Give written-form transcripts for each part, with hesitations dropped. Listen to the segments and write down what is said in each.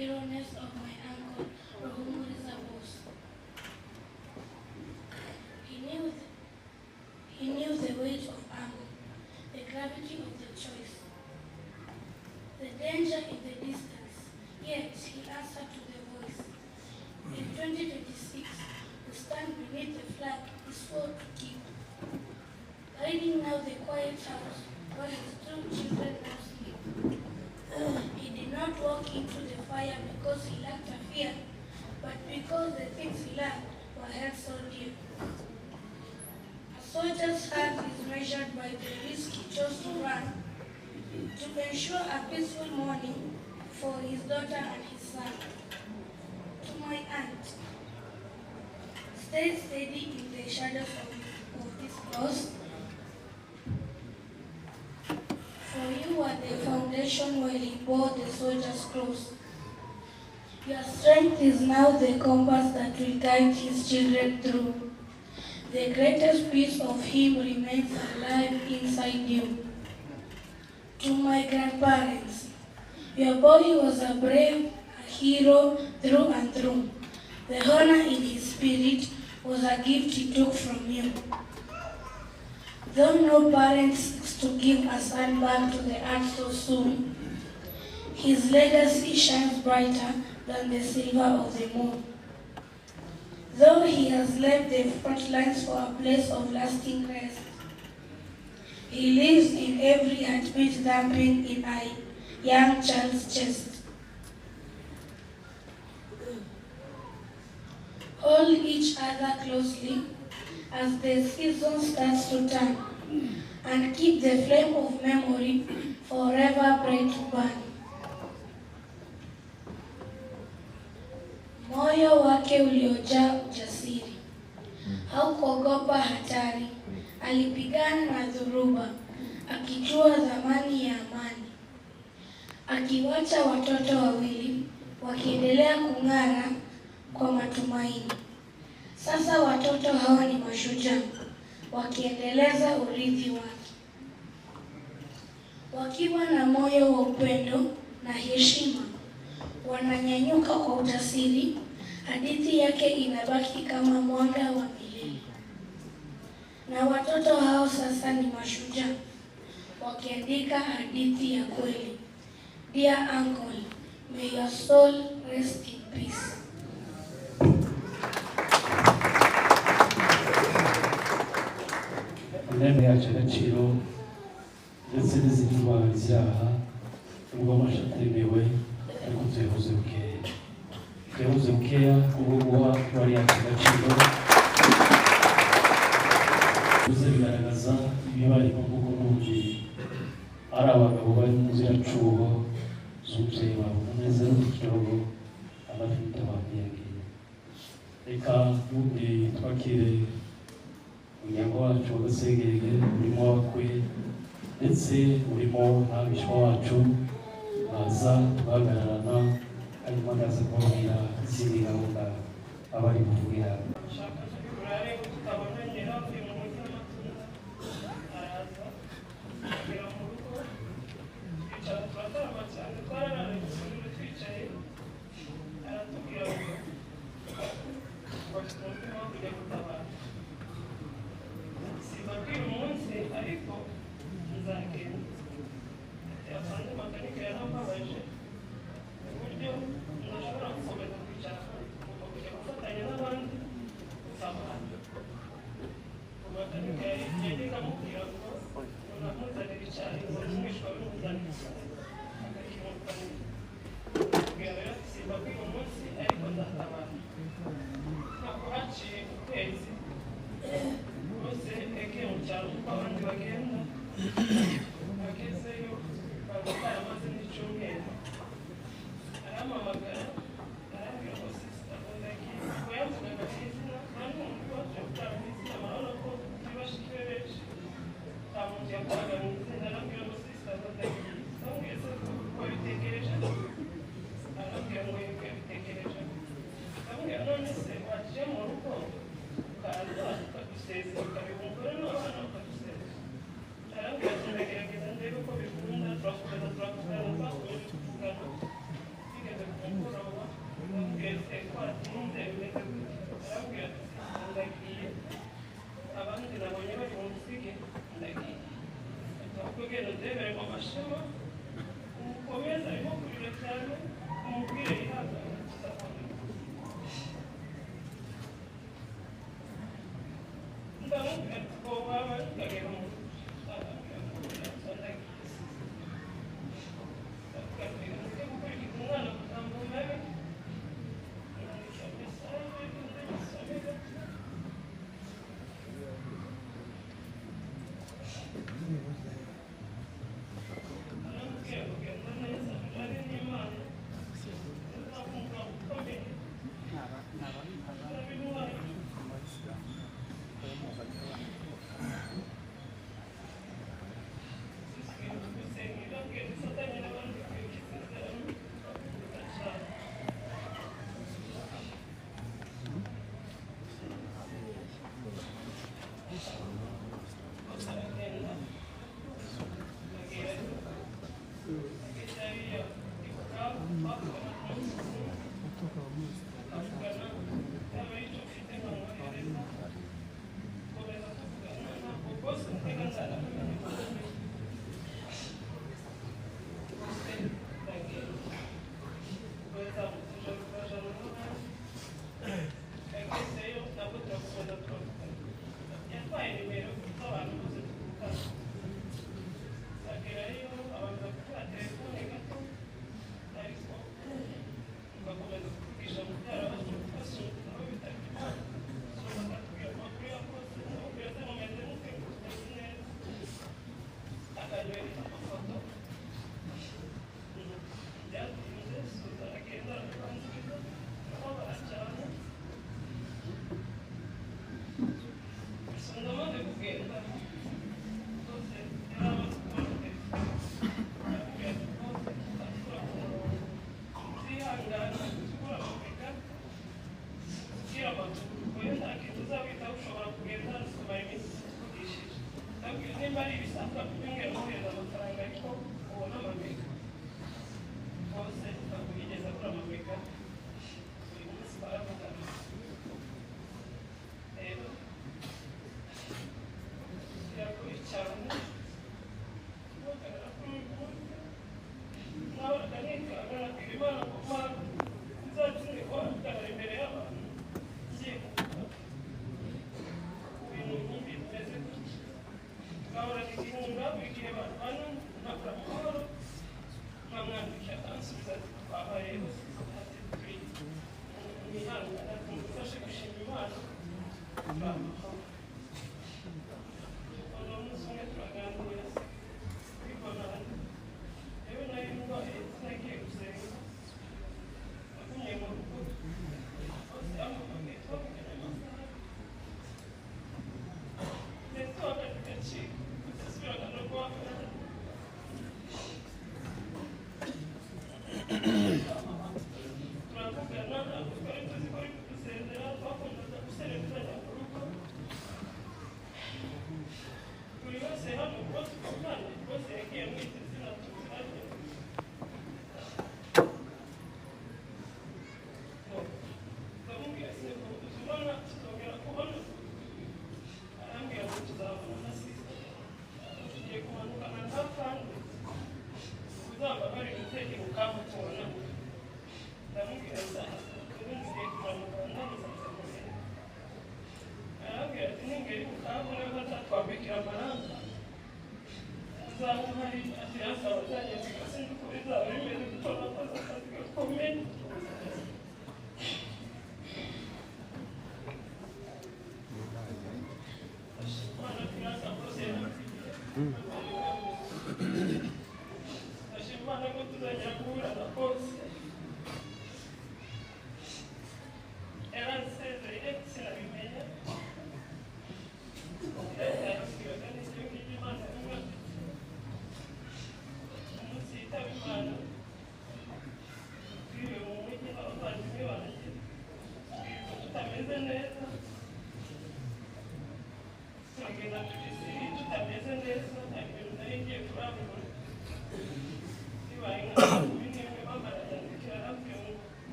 hero-ness of my uncle, Ruhumuriza Bose. He knew the weight of armor, the gravity of the choice, the danger in the distance, yet he answered to the voice. In 2026, we stand beneath the flag he swore to keep, guiding now the quiet house where his two children now sleep. He did not walk into the fire because he lacked a fear, but because the things he loved were held so dear. A soldier's heart is measured by the risk he chose to run to ensure a peaceful morning for his daughter and his son. To my aunt, stay steady in the shadows of this loss. For you are the foundation while he bore the soldier's cross. Your strength is now the compass that will guide his children through. The greatest piece of him remains alive inside you. To my grandparents, your boy was a brave, a hero through and through. The honor in his spirit was a gift he took from you. Though no parent seeks to give a son back to the earth so soon, his legacy shines brighter than the silver of the moon. Though he has left the front lines for a place of lasting rest, he lives in every heartbeat thumping in a young child's chest. Hold each other closely as the season starts to turn, and keep the flame of memory forever bright to burn. Moyo wake uliojaa ujasiri, haukuogopa hatari, alipigana na dhuruba, akijua thamani ya amani. Akiwacha watoto wawili, wakiendelea kung'ara kwa matumaini. Sasa watoto hawa ni mashujaa, wakiendeleza urithi wake. Wakiwa na moyo wa upendo na heshima, wananyanyuka kwa ujasiri, hadithi yake inabaki kama mwanga wa milele. Na watoto hao sasa ni mashujaa, wakiandika hadithi ya kweli. Dear uncle, may your soul rest in peace. Intebe yacu agaciro ndetse n'izindi ndwara ibyaha nubwo amasha atemewe ariko tuyabuze bukeya kubwo guha intwari yacu agaciro bize bigaragaza ibibarimo kuko n'ubundi ari abagabo bari mu nziracuho z'umubyeyi wabo umunezero w'ikirogo abafite ababyeyi. Reka n'ubundi twakire umuryango wacu wagasegege urimo wakwe ndetse urimo n'abishwa wacu baza guhagararana hanyuma agaza kubabwira izindi gahunda abari kuvugira.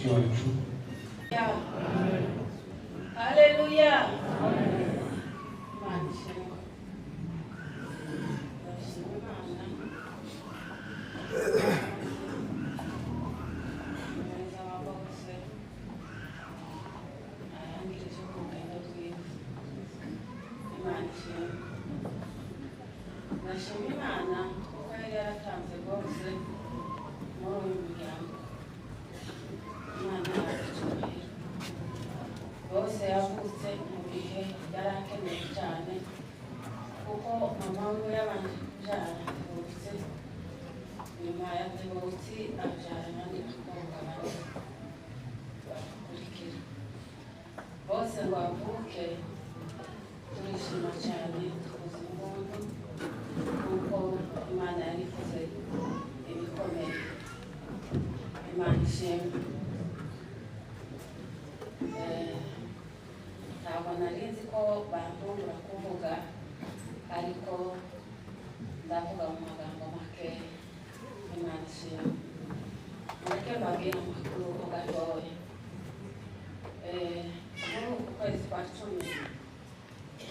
mushiki wacu. Haleluya. Nashimye Imana kuko yari yaratanze rwose muri uyu muryango. Imana yaducyubahiro. Bose yavutse mu gihe yari akeneye cyane kuko mama we yabanje kubyara Tibutsi, nyuma ya Tibutsi abyara abandi bakobwa bane bakurikira. Bose ngo bavuke turishima cyane, tukoze imbunda kuko Imana yari ikoze ibikomeye. Imana ishimwe. Ntabwo nari nzi ko bantungura kuvuga, ariko ndavuga mu magambo make. Imana ishimwe. Mureke mbabwire amakuru gatoya. Muri uku kwezi kwa 10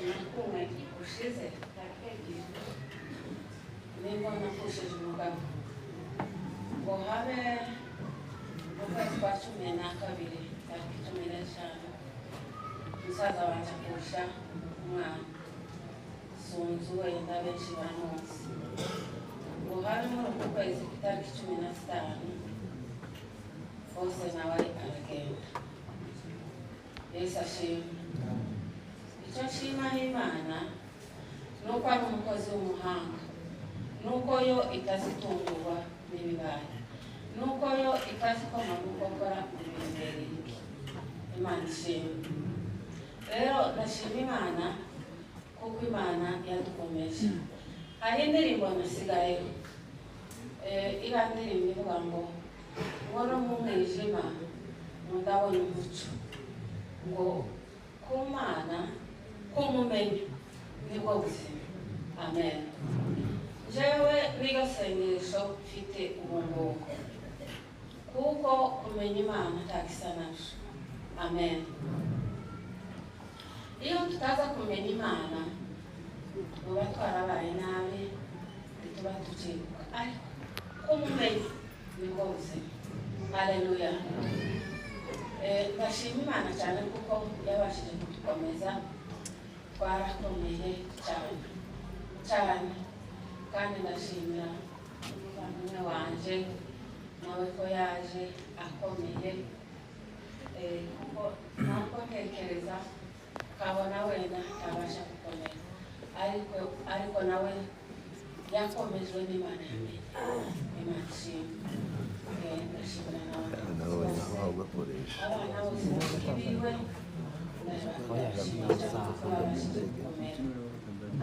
nakumwe ushize tariki nibwo nakushije umugabo ngo habe mu kwezi kwa 12 tariki 15 musaza wanje akusha umwana Sunzu, wenda benshi bamuzi. Ngo habe muri uku kwezi tariki 15 bose nawe aragenda. Yesu ashimwe. Icyo nshima Imana nuko ari umukozi w'umuhanga, nuko yo itazitungurwa n'ibibaye, nuko yo itazikoma mu gukora ibintu. Imana ishimwe. Rero ndashima Imana kuko Imana yadukomeje. Hari indirimbo nasigayeho, iba ndirimbo ivuga ngo ngoro mu mwijima ndabona umuco, ngo ku Mana kumumenye nibwo buzima. Amen. Jewe niyo sengesho mfite ubungubu kuko kumenya Imana ntakisa nasho. Amen. Iyo tutaza kumenya Imana tuba twarabaye nabi, tuba tukibuka, ariko kumumenya nibwo buzima. Haleluya. Ndashima Imana cyane kuko yabashije kudukomeza. Twarakomeye cyane kandi ndashimira umwe wanje nawe ko yaje akomeye, kuko ntabwo ntekereza kabona wenda atabasha gukomera, ariko nawe yakomejwe n'Imana yamenye. Imana ishimwe. Ndashimira abana bose bakiriwe.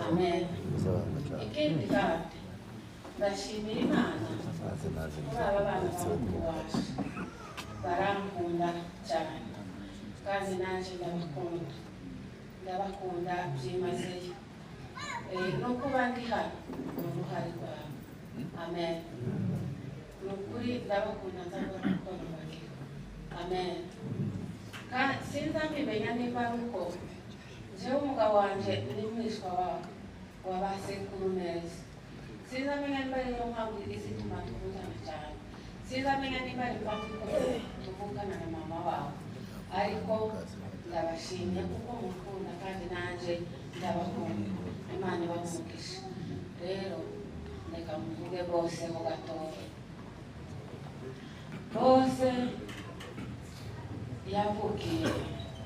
Amen. Ikindi kandi ndashimira Imana kuri aba bana bacu barankunda cyane kandi naje ndabakunda byimazeyo. No kuba ndi hano ni uruhare rwawe. Amen. Ni ukuri ndabakunda nzabona uko nabagera. Amen. Sinza mbimenya nimba ari uko jewe umugabo wanje ni mwishwa wa basekuru neza. Sinza menya nimba ariyo mpamvu izituma tukundana cyane. Sinza menya nimba ari mpamvu ikomeye tuvukana na mama wawe, ariko ndabashimye kuko mukunda kandi nanje ndabakunda. Imana ibamugisha. Rero reka muvuge bose ho gatoya. Bose yavukiye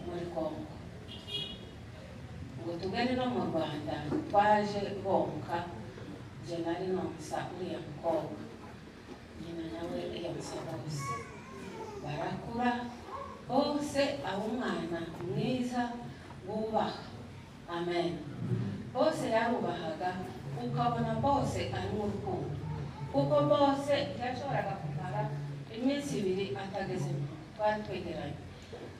muri Kongo, ngo tugende no mu Rwanda twaje bonka. Je nari nonsa uriya mukobwa, nyina nawe yonsa bose barakura bose, ab'umwana mwiza wubaha. Amen. Bose yarubahaga ukabona bose ari mu rukundo, kuko bose yashoboraga kumara iminsi 2 atageze mu rugo. Twari twegeranye,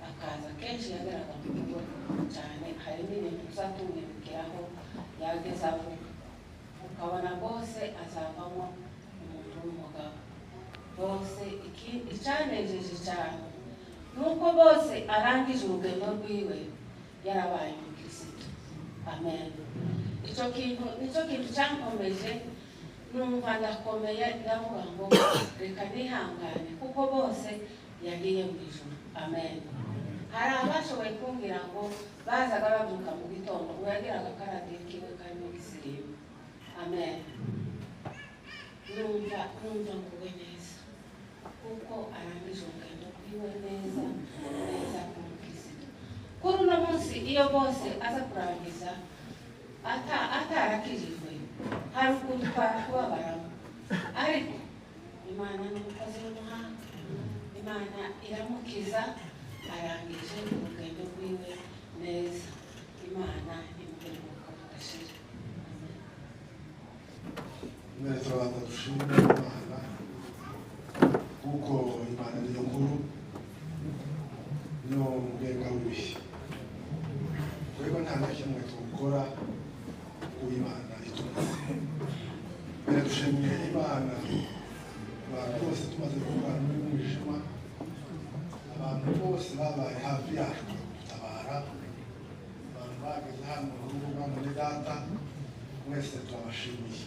akaza kenshi yageraga mu rugo cyane. Hari n'ibintu tuzatumwibukiraho yageze avuga, ukabona bose azavamo umuntu w'umugabo. Bose icyanejeje cyane nuko bose arangije urugendo rwiwe yarabaye umukristo. Amen. Icyo kintu cyankomeje, numva ndakomeye, ndavuga ngo reka nihangane kuko bose yagiye mu ijuru. Amen. Hari abashoboye kumbwira ngo bazaga babyuka mu gitondo ngo yagiraga akaradiyo kiwe karimo gisirimu. Amen. Numva nguwe neza kuko arangije urugendo rwiwe neza umukristo. Kuri uno munsi iyo bose aza kurangiza atarakijijwe, hari ukuntu twakubabaramo, ariko Imana ni umukozi w'umuhanga. Imana iramukiza, arangije urugendo rwiwe neza. Imana imugire umwuka udashira. Mbere turabanza dushimire Imana kuko Imana niyo nkuru, niyo mugenga w'ibihe. Twebwe nta na kimwe tukora ku Imana itumaze. Mbere dushimiye Imana abantu bose tumaze kuvana muri mwijima, abantu bose babaye hafi yacu gutabara, abantu bageze hano mu rubuga muri data, mwese turabashimiye.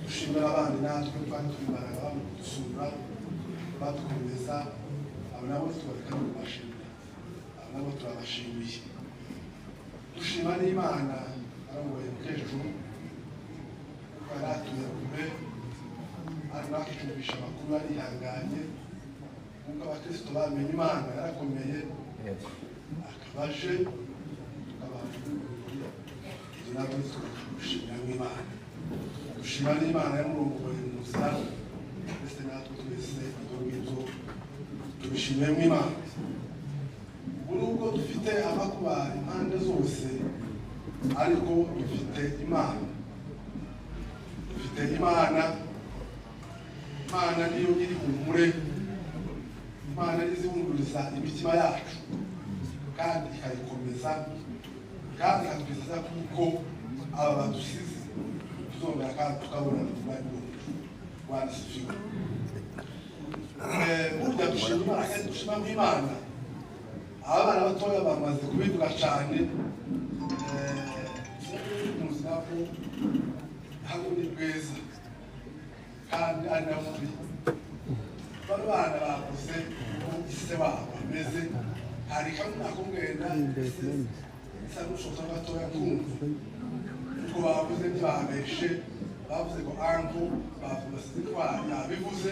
Dushimira abandi natwe twari twibaraga bamudusura badukomeza, abo nabo tubareka no kubashimira, abo nabo turabashimiye. Dushima n'Imana arongoye mukecuru kuko yari atuye kure, ari nakicumbisha amakuru arihanganye, kuko abakristo bamenye Imana yarakomeye, akabaje tukabaje ibyo nabyo tukagushimira n'Imana. Dushima n'Imana yamurongoye mu nzira, ndetse natwe twese ibyo ngibyo tubishimiye mw'Imana. Nubwo dufite amakuba impande zose, ariko dufite Imana. Dufite Imana. Imana niyo iri humure, Imana izihumuriza imitima yacu kandi ikayikomeza, kandi ikatwizeza kuko aba badusize tuzongera kandi tukabona n'ubwami bwacu. Bwana sifiwe. Burya dushima Imana kandi dushima nk'Imana. Abana batoya bamaze kubivuga cyane, ubuzima bwo ntabwo ni bwiza kandi ari na mubi. Bano bana bakuze uko ise wabo bameze, hari kamwe nakubwira isa n'ushobora gatoya kumva uko bavuze ntibabeshe, bavuze ngo anko bavuga sitwari yabivuze,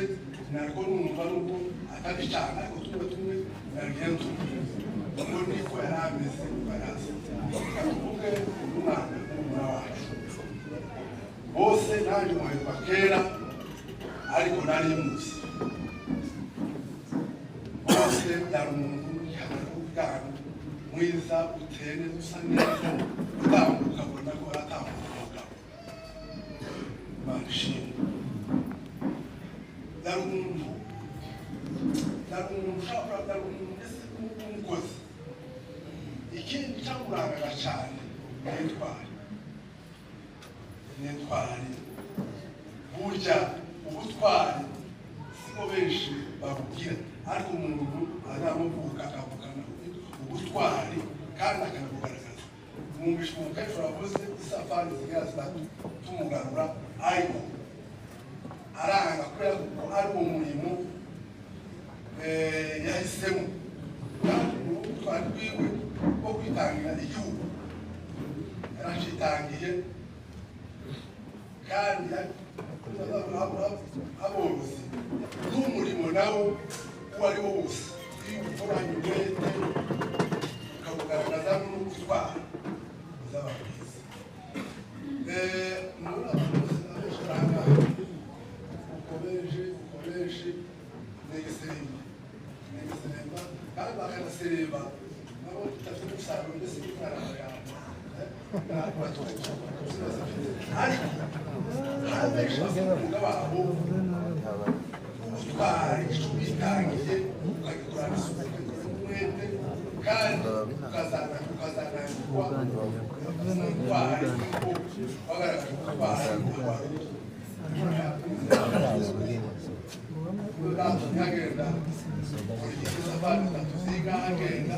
nariko numva nubwo atari cyane, ariko tumwe narigenda ngo niko yari ameze baraza tuvuge umwana n'umwana wacu bose. Nanjye muheruka kera ariko nari muzi bose, yari umuntu yihagara mwiza, utene, usa neza, utambuka ubona ko aratambuka umugabo. Imana ishimwe. Yari umuntu ushobora yari umuntu ese umukozi. Ikindi cyamurangaga cyane n'intwari. Burya ubutwari siko benshi babubwira, ariko umuntu azamuvuka akavugana ubutwari kandi akanabugaragaza. Mwumvishe umukecuru wavuze isafari zigera zitatu tumugarura, ariko aranga kubera ko ari umurimo yahisemo, kandi ubutwari bwiwe bwo kwitangira igihugu yaracitangiye, kandi aborozi n'umurimo nawo uwo ari wo wose, iyo ukoranye umwete ukabugaragaza n'ubutwari uzaba bwiza. Muri abantu bose abenshi barangaha ukomeje negiseremba kandi bakanaseremba nabo tutafite umusaruro mbese w'ifaranga yawe, ariko abenshi bakunda babo ubutwari bitangiye, ukagikorana isuku, ukagikorana umwete, kandi ukazananirwa n'ubutwari kuko wagaragaje ubutwari agenda kurigeza abana tuziga agenda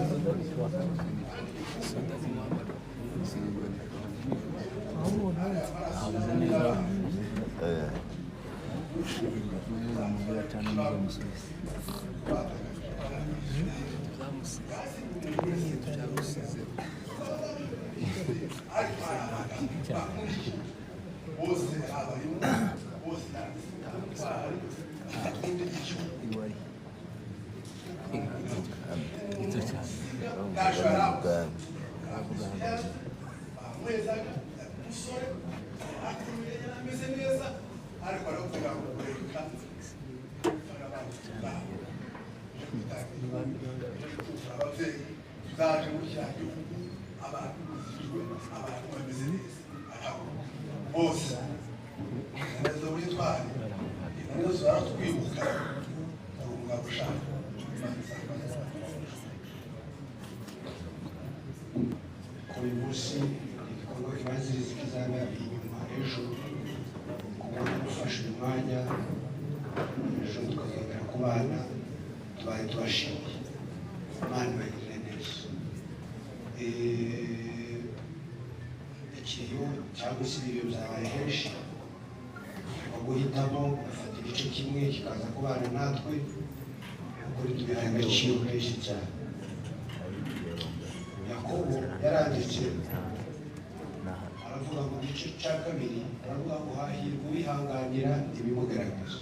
aravuga mu gice cya kabiri aravuga ngo hahirwa uwihanganira ibimugaragaza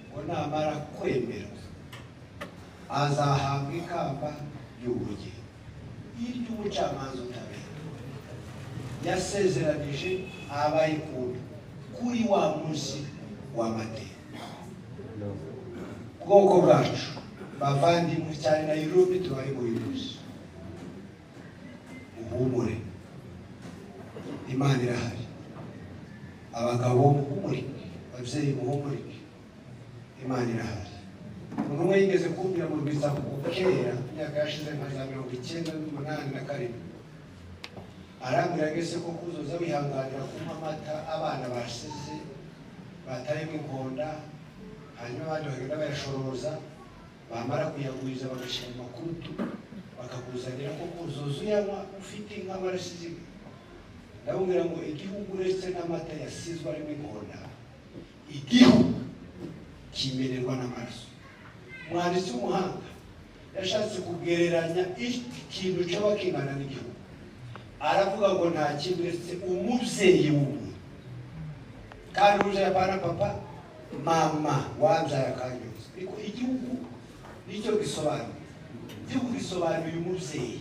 ngo namara kwemera azahabwa ikamba ry'ubugingo iry'umucamanza utabera yasezeranije abayikunda kuri wa munsi w'amateka. Bwoko bwacu bavandimwe cyane Nairobi tubaye mu yuzuye muhumure, Imana irahari. Abagabo muhumurike, ababyeyi muhumurike, Imana irahari. Umuntu umwe yigeze kumbwira mu rwiza kera imyaka yashize nka za 1987 arambwira ngese ko kuzoza wihanganira kumpa amata abana basize batayemo inkonda, hanyuma abandi bagenda bayashoroza, bamara kuyaguriza bagashyira mu makurutu bakakuzanira ko kuzoza uyanywa ufite inka barasize. Ndababwira ngo igihugu uretse n'amata yasizwe arimo inkonda, igihugu kimererwa n'amaraso. Umwanditsi w'umuhanga yashatse kugereranya ikintu cyaba kingana n'igihugu, aravuga ngo nta kintu uretse umubyeyi w'umuntu. Kandi uje apana papa mama wabyaye akanyuze, ariko igihugu nicyo gisobanuye. Igihugu gisobanuye umubyeyi.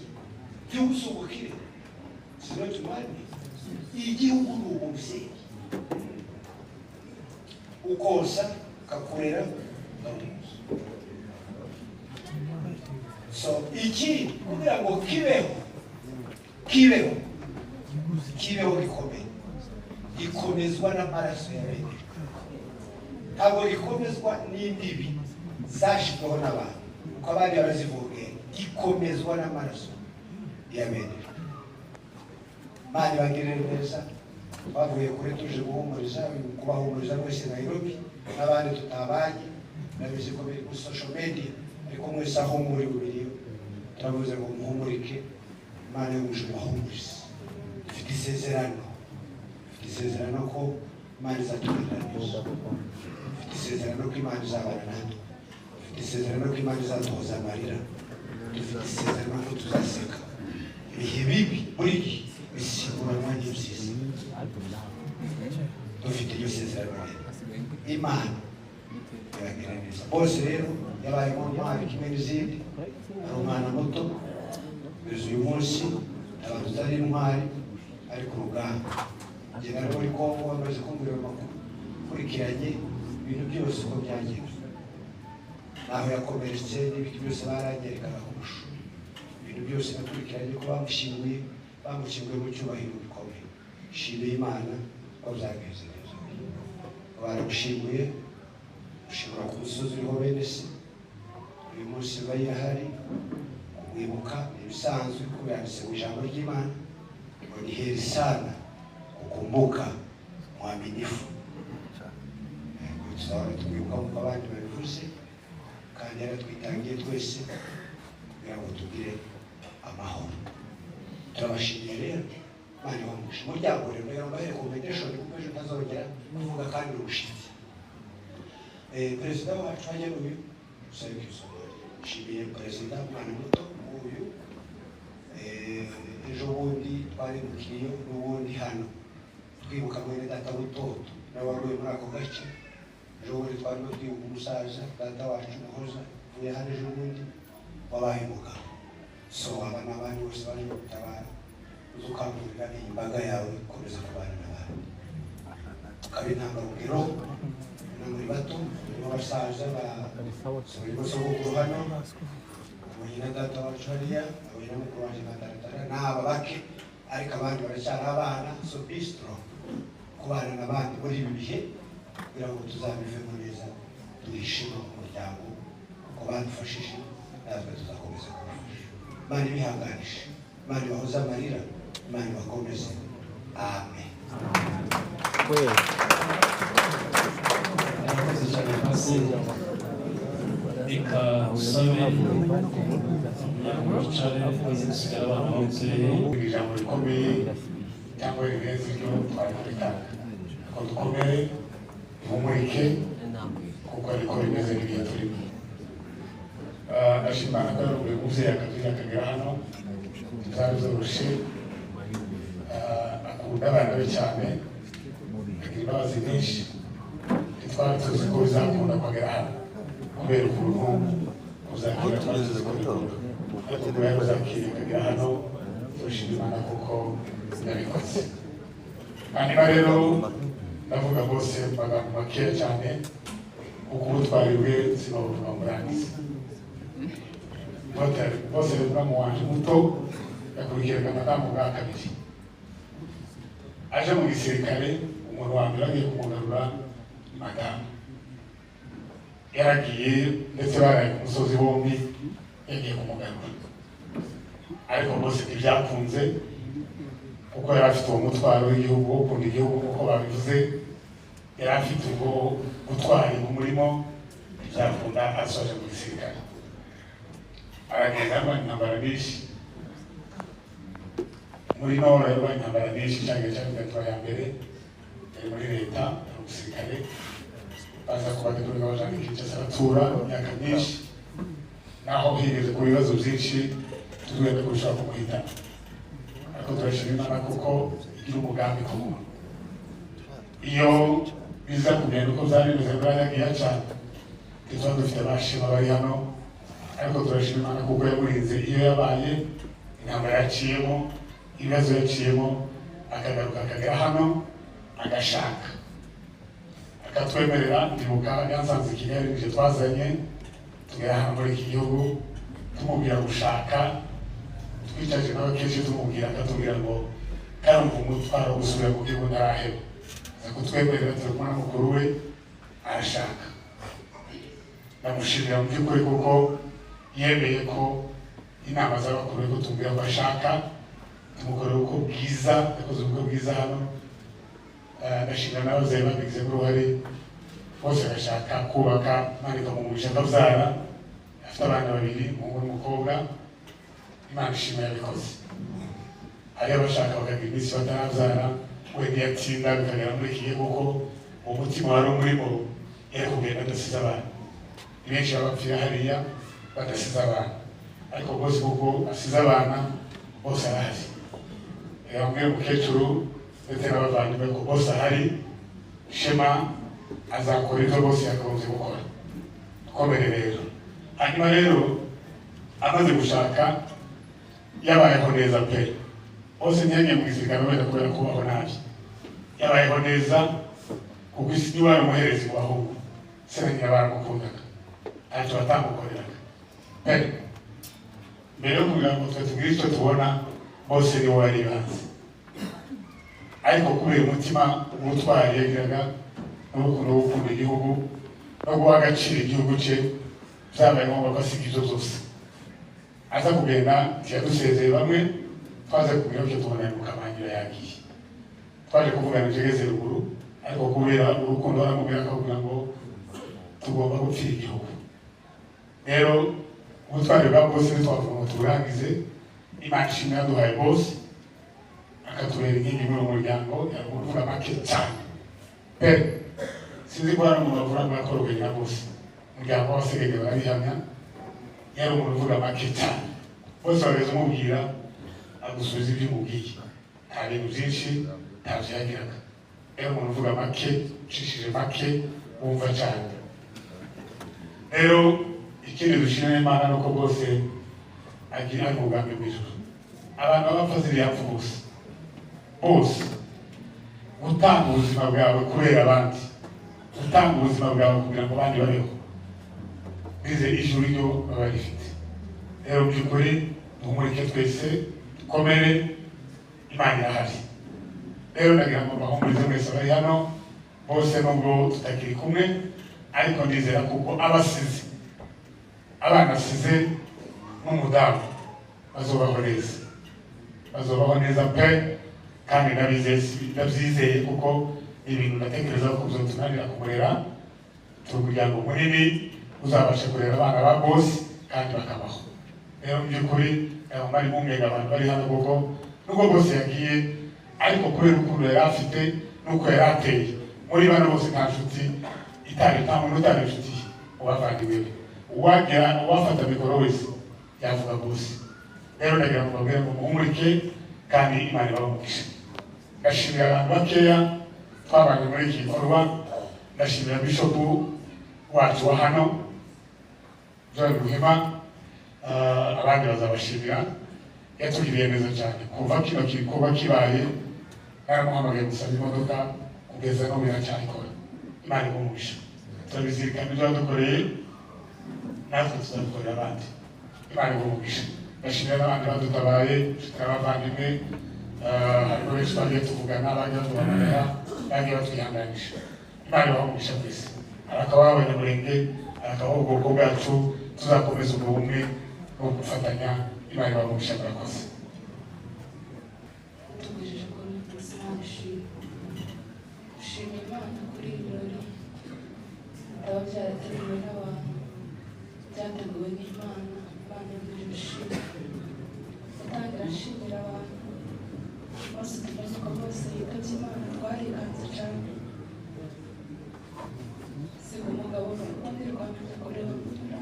Igihugu usubukire sinotumani, igihugu ni umubyeyi ukosa kakurera. So iki kugira ngo kibeho gikomeye, gikomezwa n'amaraso ya bene, ntabwo gikomezwa n'imbibi zashyizweho n'abantu uko abandi barazivogera, gikomezwa n'amaraso ya bene. Mani bagirire neza, bavuye kure tuje guhumuriza, kubahumuriza mwese Nairobi n'abandi tutabanye, nabizi ko biri kuri social media, ariko mwese aho muri bubiri turavuze ngo muhumurike, Imana yumuje bahumurize. Dufite isezerano ko Imana izaturinda neza, dufite isezerano ko Imana izabana natwe, dufite isezerano ko Imana izatuhoza amarira, dufite isezerano ko tuzaseka ibihe bibi buri gihe bisiburanwa n'ibyiza. Dufite iryo sezerano Imana iragera neza. Bose rero yabaye mu ntwari kimwe n'izindi, ari umwana muto kugeza uyu munsi abantu utari intwari ariko urugamba. Njye nari muri Kongo bamaze kumbwira amakuru kurikiranye ibintu byose uko byagenze, naho yakomeretse n'ibiti byose baranyerekaga ku mashusho, ibintu byose nakurikiranye ko bamushyinguye mu cyubahiro gikomeye. Shimiye Imana ko byagenze neza. Baramushyinguye ushobora ku musozi uriho bene se, uyu munsi bayirahari kumwibuka ibisanzwe ko yanditse mu ijambo ry'Imana ngo ni heri sana kukumbuka mwaminifu tuzahora twibuka nk'uko abandi babivuze kandi yaratwitangiye twese kugira ngo tugire amahoro. Turabashimiye rero Imana ibamugisha umuryango rero rero mbahere commendation kuko ejo ntazongera kuvuga kandi urushitse. Perezida wacu hajya n'uyu Saluki Somali nshimiye perezida umwana muto uyu ejo bundi twari mu Kiriyo n'ubundi hano twibuka mwene data w'utoto nawe waguye muri ako gace. Ejo bundi twarimo twibuka umusaza data wacu Muhoza uvuye hano ejo bundi wabaye umugabo. So aba n'abandi bose baje gutabara uzukangurira iyi mbaga yawe komeza kubana n'abandi ukaba intangarugero na muri bato barimo basaza barimo sogokuru hano abonye na data wacu hariya abonye na mukuru wanje Mataratara n'aba bake ariko abandi baracyari abana. So be strong kubana n'abandi muri ibi bihe kugira ngo tuzabivemo neza duhishime umuryango ko badufashije natwe tuzakomeza kubafasha. Imana ibihanganishe, Imana ibahoze amarira, Imana ibakomeze. Amen. Murakoze cyane pasiteri. Reka usabe wicare usigara abantu bawutuye. Ijambo rikomeye cyangwa rirenze ibyo twari kubitanga ko dukomere ihumurike kuko ariko bimeze n'ibihe turimo. Ndashimana ko ari umubyeyi akatuye akagera hano tutari zoroshe. Akunda abana be cyane agira imbabazi nyinshi ntitwari tuzi ko bizakunda kwagera hano kubera ukuntu uzakira twari tuzi ko bikunda ariko kubera uzakira akagera hano turashima Imana kuko yabikoze. Hanyuma rero ndavuga bose mu magambo makeya cyane kuko ubutwari bwe sinabuvuga murangiza. Bose muramu wanje muto yakurikiraga madamu bwa kabiri aje mu gisirikare. Umuntu wa mbere agiye kumugarura madamu yaragiye ndetse baraye ku musozi bombi yagiye kumugarura ariko bose ntibyakunze kuko yari afite uwo mutwaro w'igihugu wo gukunda igihugu kuko babivuze. Yari afite ubwo gutwara umurimo ntibyakunda asoje mu gisirikare aragenda arwanya intambara nyinshi muri Nora. Yarwanya intambara nyinshi cyangwa gatatu ya mbere yari muri leta mu gisirikare baza kubategurira abajana Kinshasa aratura imyaka myinshi naho higeze ku bibazo byinshi tugenda kurushaho kumuhitana ariko turashima Imana kuko igira umugambi ku muntu. Iyo biza kugenda uko byari bimeze bwaragiye cyane ntituba dufite abashima bari hano ariko turashima Imana kuko yamurinze. Iyo yabaye intambara yaciyemo ibibazo yaciyemo akagaruka akagera hano agashaka akatwemerera. Ndibuka yansanze i Kigali nije twazanye tugera hano muri iki gihugu tumubwira gushaka twicaje nawe kenshi tumubwira akatubwira ngo karumva umutwaro wo gusubira mu gihugu ntaraheba aza kutwemerera turi kumwe na mukuru we arashaka. Ndamushimira mu by'ukuri kuko yemeye ko inama z'abakuru be kutubwira ko ashaka tumukorera uko bwiza yakoze ubwo bwiza hano. Ndashimira n'ababyeyi babigizemo uruhare bose bagashaka kubaka Imana ikamugurisha akabyara. Afite abana babiri umuhungu n'umukobwa. Imana ishimwe yabikoze. Hari abashaka bakagira iminsi batarabyara wenda yatsinda bikagera muri iki gihe kuko umutima wari umurimo yari kugenda adasize abana. Benshi babapfira hariya badasize abana ariko bose kuko asize abana bose arahari. Yambwiye umukecuru ndetse n'abavandimwe ko bose ahari. Shema azakora ibyo bose yakunze gukora. Dukomere rero. Hanyuma rero amaze gushaka yabayeho neza pe. Bose ntiyagiye mu gisirikare wenda kubera kubaho nabi. Yabayeho neza kuko isi niwe wari umuherezi mu bahungu. Se na nyina baramukundaga ntacyo batamukoreraga pe. Mbere yo kugira ngo twe tugire icyo tubona bose niwe wari ibanze ariko kubera umutima ubutwari yagiraga n'urukundo wo gukunda igihugu no guha agaciro igihugu cye byabaye ngombwa ko asiga ibyo byose aza kugenda ntiyadusezeye. Bamwe twaze kubwira ko tubona mu Kamangira yagiye twaje kuvugana Jegeze ruguru ariko kubera urukundo baramubwira akabwira ngo tugomba gupfira igihugu. Rero ubutwari bwa bose ntitwavuga ngo tuburangize. Imana ishimwe yaduhaye bose akatubera inkingi muri uwo muryango. Yari uvuga make cyane pe, sinzi ko hari umuntu bavuga ngo yakoroganye na bose. Umuryango w'abasegege barabihamya, yari umuntu uvuga make cyane. Bose bageze umubwira agusubiza ibyo umubwiye, nta bintu byinshi ntabyo yagiraga. Rero umuntu uvuga make, ucishije make, wumva cyane. Rero ikindi dushimira Imana nuko bwose agira umugambi w'ijuru. Abantu b'abapfaziri yapfa gusa bose, gutanga ubuzima bwawe kubera abandi, gutanga ubuzima bwawe kugira ngo abandi babeho, bize ijuru ryo baba rifite. Rero by'ukuri duhumurike twese, dukomere, Imana irahari. Rero ndagira ngo bahumurize mwese bari hano bose, nubwo tutakiri kumwe, ariko ndizera kuko abasize, abana asize n'umudamu bazobaho neza, bazobaho neza pe, kandi ndabyizeye kuko ibintu ndatekereza ko bizotunanira kumurera. turi umuryango munini uzabasha kurera abana ba bose kandi bakabaho. Rero mu by'ukuri bari bumwega abantu bari hano kuko nubwo bose yagiye, ariko kubera ukuntu yari afite nuko yari ateye, muri bano bose nta nshuti itari, nta muntu utari inshuti ubavandimwe be. Uwafata mikoro wese yavuga bose. Rero ndagira ngo mbabwire ngo muhumurike kandi Imana ibamugishe. Ndashimira abantu bakeya twabanye muri iki gikorwa. Ndashimira bishopu wacu wa hano John Ruhima, abandi bazabashimira. Yatugiriye neza cyane kuva kino gikorwa kibaye, naramuhamagaye gusaba imodoka kugeza n'ubu iracyabikora. Imana imugisha. Turabizirikana ibyo yadukoreye, natwe tuzabikorera abandi. Imana imugisha. Ndashimira n'abandi badutabaye, inshuti n'abavandimwe, harimo benshi bagiye tuvugana, bagiye batubabarira, bagiye batwihanganisha. Imana ibamugisha twese. Arakabaho abanyamurenge, arakabaho ubwoko bwacu, tuzakomeza ubwo bumwe no gufatanya. Imana ibamugisha. Murakoze. Tugejeje kuri dushima Imana kuri ibi birori byaba byarateguwe n'abantu, byateguwe n'Imana. Imana y'ibishimwe gutangira nshimira abantu bose tumaze ko bose yitabye Imana. Twarikanze cyane, siga umugabo n'urukundi rwamenya kureba mutura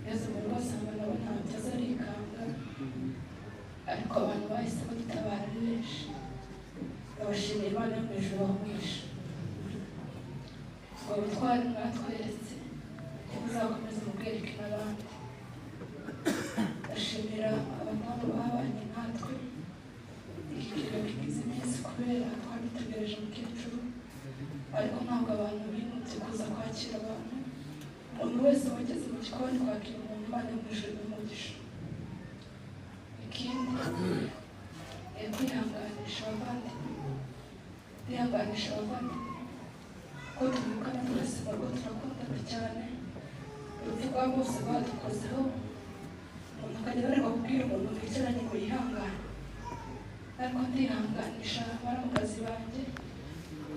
ngeze mu rwose ngo nabo ntabyo azarikanga, ariko abantu bahise badutabara ari benshi. Ndabashimira Imana yo mu ijuru wamwisha ngo butwari mwatweretse muzakomeze mubwereke n'abandi. Ndashimira abadamu babanye natwe iki kirori kigize iminsi kubera twari dutegereje umukecuru, ariko ntabwo abantu binutse kuza kwakira abantu. Umuntu wese wageze mu gikoni kwakira umuntu, Imana yo mu ijuru imugisha. Ikindi kwihanganisha abavandimwe ko tuvukana twese barwo turakundana cyane. Urupfu rwa bose badukozeho, umuntu akajya bareba kubwira umuntu bicaranye ngo yihangane, ariko ndihanganisha baramukazi banjye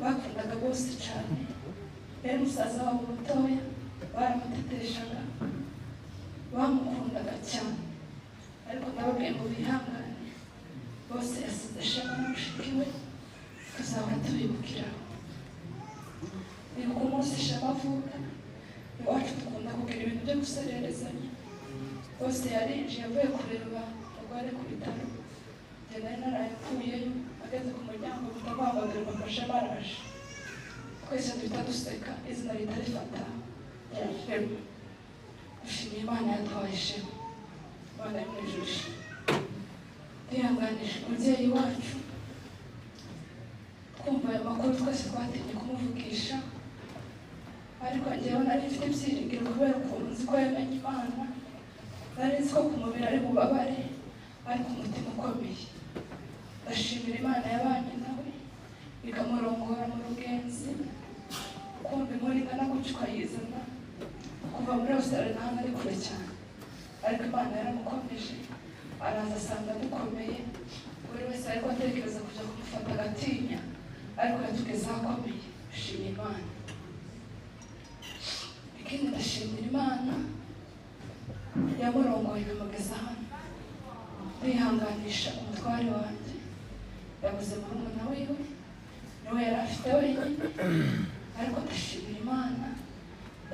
bakundaga bose cyane. Rero musaza wabo mutoya baramuteteshaga, bamukundaga cyane, ariko ndababwiye ngo bihangane. Bose yasize Shema na mushiki we, tuzahora tubibukiraho. Nibuka umunsi Shema avuka, iwacu dukunda kugira ibintu byo gusererezanya. Bose yarinjiye avuye kureba umugore ku bitaro, njye nari narayakuyeyo. Ageze ku muryango ndamuhamagara ngo Shema araje. Twese duhita duseka, izina rihita rifata Shema. Dushimiye Imana yaduhaye Shema. Imana yo mu ijuru ishimwe. Ndihanganisha umubyeyi wacu, twumva ayo makuru twese twatinye kumuvugisha, ariko njyewe nari mfite ibyiringiro kubera ukuntu nzi ko yamenye Imana. Nari nzi ko ku mubiri ari bubabare, ariko umutima ukomeye. Ndashimira Imana yabanye nawe ikamurongora mu rugenzi, kumva inkuru ingana gutyo ukayizana kuva muri Australia n'ahantu ari kure cyane, ariko Imana yaramukomeje, araza asanga dukomeye. Buri wese ariko atekereza kujya kumufata agatinya, ariko yatugezeho akomeye. Dushimira Imana. ndashimira Imana yamurongoye ikamugeza hano, ndihanganisha umutware wanjye yabuze murumuna wiwe niwe yari afite wenyine, ariko ndashimira Imana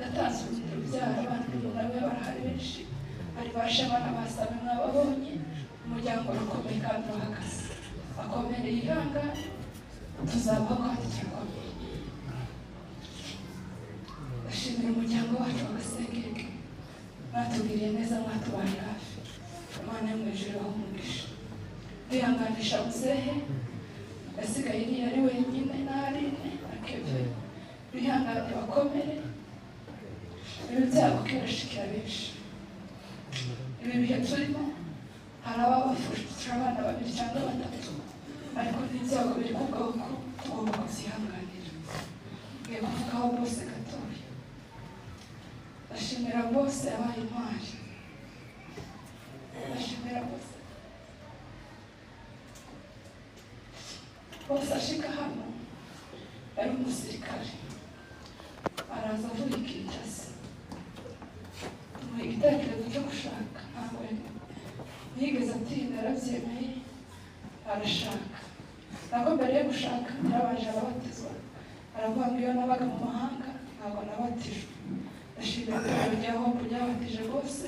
yatanze urubyaro, abana nawe barahari benshi, bari bashe abana basabe mwababonye, umuryango urakomeye kandi urahagaze, akomereye ihangane, tuzabaho kandi turakomeye. Ndashimira umuryango wacu wa Gasengenge, mwatugiriye neza, mwatubaye hafi, Imana yo mu ijuru ibahe umugisha. Ndihanganisha muzehe yasigaye iriya ari wenyine n'Aline na Kevin, bihangane bakomere, ibi byago birashikira benshi. Ibi bihe turimo hari ababa bafashije abana babiri cyangwa batatu, ariko n'ibyago biri ku bwoko tugomba kubyihanganira. Ngiye kuvugaho bose gatoya. Ndashimira bose abaye intwari, ndashimira bose ashika hano yari umusirikare, araza avuye i Kinshasa, mu igitekerezo cyo gushaka ntabwo yigeze atinda, yarabyemeye arashaka. Ntabwo mbere yo gushaka yarabaje arabatizwa, aravuga ngo iyo nabaga mu mahanga ntabwo nabatijwe. Ndashimira ibirori bya Hope byabatije bose,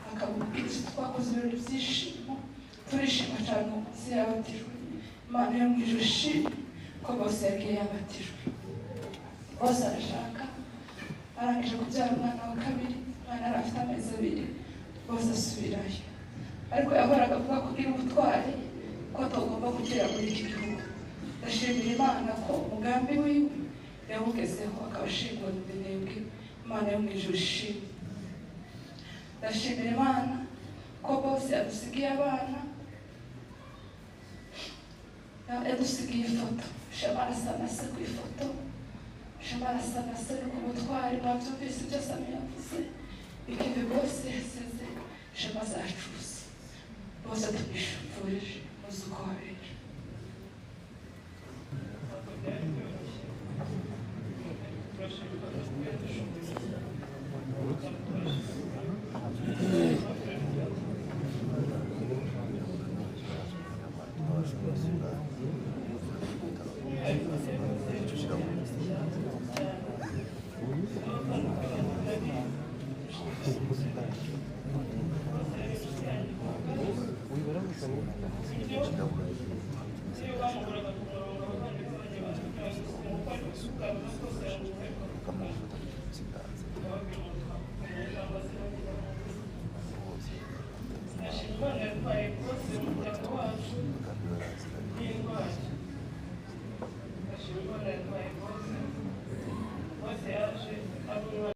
akabubwiriza, twakoze ibirori byishimo, turishima cyane umunsi yabatijwe. Imana yo mu ijuru ishimwe ko bose yagiye yabatijwe. Bose arashaka, arangije kubyara umwana wa kabiri, umwana yari afite amezi 2, bose asubirayo. Ariko yahoraga avuga ko iri ubutwari ko atagomba kugera muri iki gihugu. Ndashimira Imana ko umugambi wiwe yawugezeho, akaba ashingwa mu binebwe. Imana yo mu ijuru ishimwe. Ndashimira Imana ko bose yadusigiye abana, yadusigiye ifoto. Shema arasa na se ku ifoto, Shema arasa na se ku butwari, mwabyumvise ibyo Sami yavuze. Ikivi bose yasize Shema azacuza, bose tubishupfurije muzi uko habera.